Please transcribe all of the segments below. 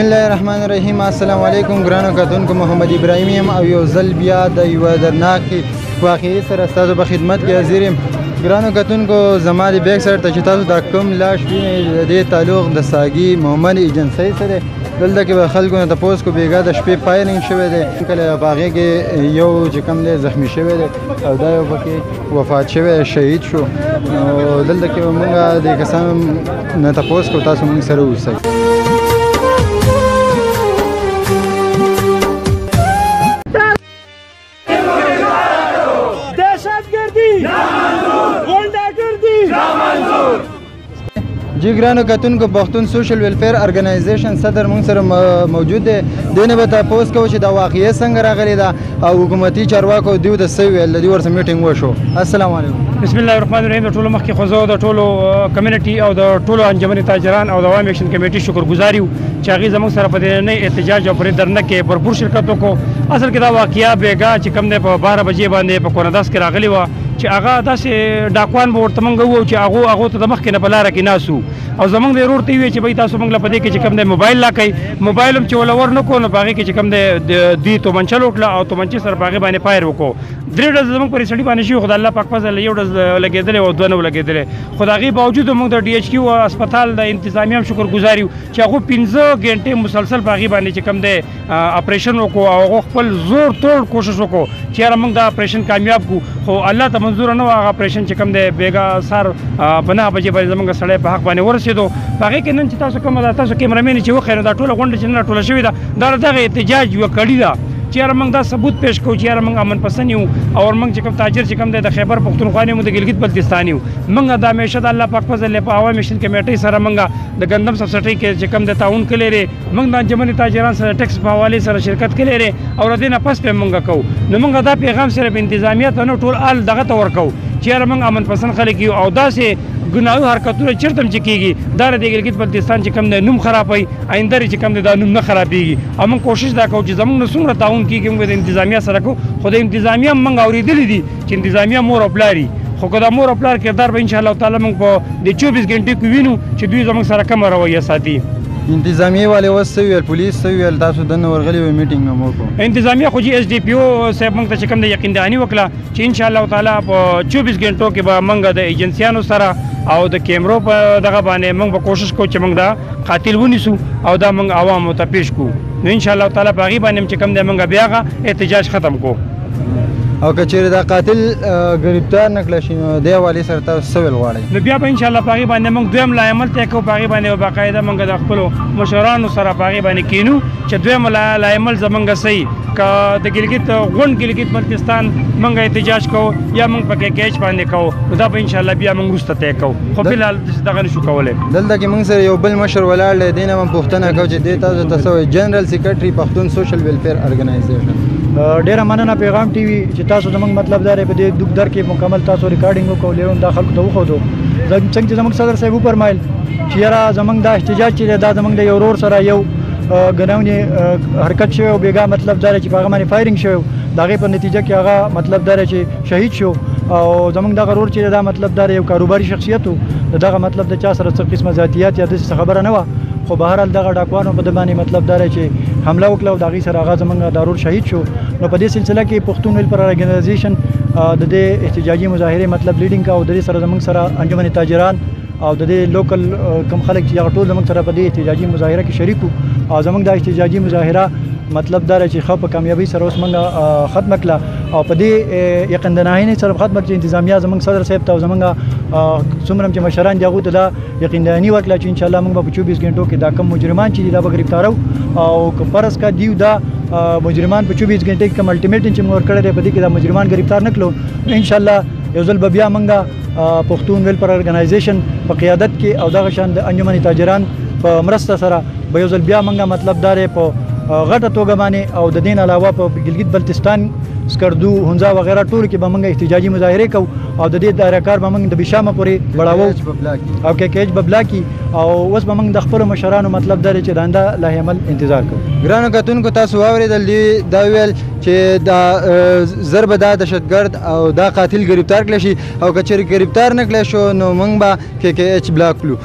الله الرحمن الرحیم. السلام علیکم ګرانو کتونکو، محمد ابراهیم یم او یو ځل بیا د یوه دردناکې واقعې سره ستاسو په خدمت کې حاضر یم. ګرانو کتونکو، زما د بیک سایډ ته چې تاسو دا کوم لاش وینئ د دې تعلق د ساګي محمد ایجنسۍ سره. دلته کې به خلکو نه تپوس کو بیګا د شپې فایرینګ شوی دی، کله په هغې کې یو چې کوم دی زخمی شوی دی او دا یو پکې وفات شوی شهید شو. نو دلته کې به مونږ د کسانو نه تپوس کو، تاسو مونږ سره اوسئ. جی ګرانو کتونکو، پښتون سوشل ویلفیر ارګنایزیشن صدر مونږ سره موجود دی. دی نه به تپوس کوو چې دا واقعیه څنګه راغلې ده او حکومتي چارواکو دوی ته څه ویل، د دوی ورسره میټینګ وشو. السلام علیکم. بسم الله الرحمن الرحیم. د ټولو مخکې خو زه د ټولو کمیونټي او د ټولو انجمن تاجران او د عوام ایکشن کمیټې شکرګزار یو چې هغې زموږ سره په دې نوی احتجاج او پرې درنه کې بھرپور شرکت وکړو. اصل کې دا واقعه بیګا چې کوم دی په 12 بجې باندې په کورنداس کې راغلې وه چې هغه داسې ډاکوان به ورته موږ ووایو چې هغو ته د مخکې نه په لاره کې ناست او زموږ د ورور ته یې وویل چې بهی تاسو موږ له په دې کې چې کوم دی موبایل لا کوئ. موبایل هم چې ول ور نه کړو نو په هغې کې چې کوم دی دوی تومنچه لوټله او تومنچې سره په هغې باندې فایر وکړو. 3 ډز زموږ پرې سړي باندې شوي، خو د الله پاک فضل یو ډز لګېدلی او 2 نه و لګېدلی. خو د هغې باوجود موږ د ډي ایچ کیو هسپتال د انتظامیه هم شکرګزار یو چې هغوی 15 ګنټې مسلسل په هغې باندې چې کوم دی اپریشن وکړو او هغو خپل زور توړ کوشش وکړو چې یاره موږ دا اپریشن کامیاب کړو. خو الله ته منظوره نه وه هغه اپریشن چې کوم دی بیګا سهار په 9 بجې باندې زموږ سړی په حق باندې ورسېدو. په هغې کې نن چې تاسو کومه ده، تاسو کیمرامین چې وښیي نو دا ټوله غونډه چې نن راټوله شوې ده دا د دغه احتجاج یوه کړي ده چې یاره موږ دا ثبوت پیش کوو چې یاره موږ امن پسند یو او موږ چې کوم تاجر چې کوم دی د خیبر پښتونخوا یو، د ګلګت بلتستان یو. موږ د همیشه د الله پاک فضل په عوام ایکشن کمیټۍ سره موږ د ګندم سبسټۍ کې چې کوم دی تعاون کړی دی. موږ د انجمن تاجران سره ټیکس په حوالې سره شرکت کړی دی او د دې نه پس به موږ کوو. نو موږ دا پیغام صرف انتظامیه ته نه ټول آل دغه ته ورکوو چې یاره موږ امن پسند خلک یو او داسې ګناهي حرکتونه چېرته هم چې کېږي دا د ګلګت بلتستان چې کوم دی نوم خرابوي، آینده چې کوم دی دا نوم نه خرابېږي. او موږ کوشش دا کوو چې زموږ نه څومره تعاون کېږي موږ د انتظامیه سره کوو. خو د انتظامیه هم موږ اورېدلي دي چې انتظامیه مور او پلار وي، خو که دا مور او پلار کردار به انشاءالله تعالی موږ په د 24 غنټې کې وینو چې دوی زموږ سره کومه رویه ساتي. انتظامیه والے اوس څه ویل، پولیس څه ویل، تاسو دننه ورغلي وئ میټینګ هم وکړو؟ انتظامیه خو جی ایس ډي پي او صاحب موږ ته چې کوم دی یقین دهاني وکړه چې انشاءالله تعالی په 24 غنټو کې به موږ د ایجنسیانو سره او د کیمرو په دغه باندې موږ به کوشش کوو چې موږ دا قاتل ونیسو او دا موږ عوامو ته پیش کړو. نو انشاءالله تعالی په هغې باندې چې کوم دی موږ بیا هغه احتجاج ختم کړو. او که چېرې دا قاتل ګرفتار نه کړه شي نو دې حوالې سره تاسو څه ویل غواړئ؟ نو بیا به انشاءالله په هغې باندې موږ دویم لایعمل طی کوو. په هغې باندې باقاعده موږ د خپلو مشرانو سره په هغې باندې کینو چې دویم لایعمل زموږ صحیح که د ګلګت غونډ ګلګت بلتستان موږ احتجاج کوو یا موږ په کیچ باندې کوو نو دا به انشاءالله بیا موږ وروسته طی کوو. خو فلحال دغه نشو کولی. دلته کې موږ سره یو بل مشر ولاړ دی، دې نه هم پوښتنه کوو چې دې تاسو ته څه وایي؟ جنرال سیکرټري پښتون سوشل ویلفیر ارګنایزیشن. ډیره مننه پیغام ټي وي چې تاسو زموږ مطلب دا دی په دې دک در کې مکمل تاسو ریکارډینګ وکړو، لیرون دا خلکو ته وښودو. څنګه چې زموږ صدر صاحب وفرمایل چې یاره زموږ دا احتجاج چې دی دا زموږ د یو ورور سره یو ګناونې حرکت شوی او بیګا مطلب دا دی چې په هغه باندې فایرینګ شوی، د هغې په نتیجه کې هغه مطلب دا دی چې شهید شو. او زموږ دغه ورور چې دا مطلب دا یو کاروباري شخصیت و، دغه مطلب د چا سره څه قسمه ذاتیات یا داسې خبره نه وه، خو بهرحال دغه ډاکوانو په ده باندې مطلب دا دی چې حمله وکړه او د هغې سره هغه زموږ دا ورور شهید شو. نو په دې سلسله کې پښتون ویلفیر ارګنایزیشن د دې احتجاجي مظاهرې مطلب لیډینګ کا او د دې سره زموږ سره انجمن تاجران او د دې لوکل کم خلک چې هغه ټول زموږ سره په دې احتجاجي مظاهره کې شریک وو. او زموږ دا احتجاجي مظاهره مطلب دا چې ښه په کامیابۍ سره اوس موږ ختمه کړه او په دې یقین دهانۍ سره ختمه چې انتظامیه زموږ صدر صاحب ته او زموږ څومره چې مشران دي هغوی ته دا یقین دهاني ورکړه چې انشاءالله موږ به په 24 غنټو کې دا کم مجرمان چې دي دا به ګرفتارو او که فرض کا دیو دا مجرمان په 24 غنټې کې کوم الټیمیټم چې موږ ورکړی دی په دې کې دا مجرمان ګرفتار نه کړو انشاءالله یو ځل به بیا موږ پښتون ویلفیر ارګنایزیشن په قیادت کې او دغه شان د انجمن تاجران په مرسته سره به یو ځل بیا موږ مطلب دا په غټه توګه باندې او د دې نه علاوه په ګلګت بلتستان، سکردو، هنزا وغیرہ ټولو کې به موږ احتجاجي مظاهرې کوو او د دې دایره کار به موږ د بشامه پورې بړاوو او کیچ به بلا کي او اوس به موږ د خپلو مشرانو مطلب دا دی چې د آینده لایحه عمل انتظار کوو. ګرانو کتونکو تاسو واورېدل دوی دا ویل چې دا زر به دا دهشتګرد او دا قاتل ګرفتار کړی شي او که چېرې ګرفتار نه کړی شو نو موږ به KKH بلاک کړو.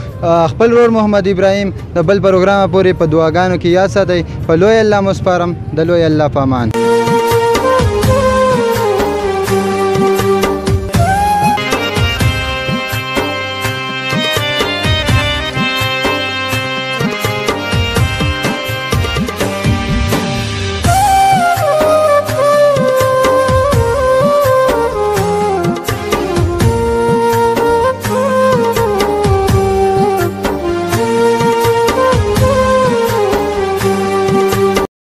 خپل ورور محمد ابراهیم د بل پروګرامه پورې په دعاګانو کې یاد ساتئ. په لوی الله مو سپارم. د لوی الله په امان.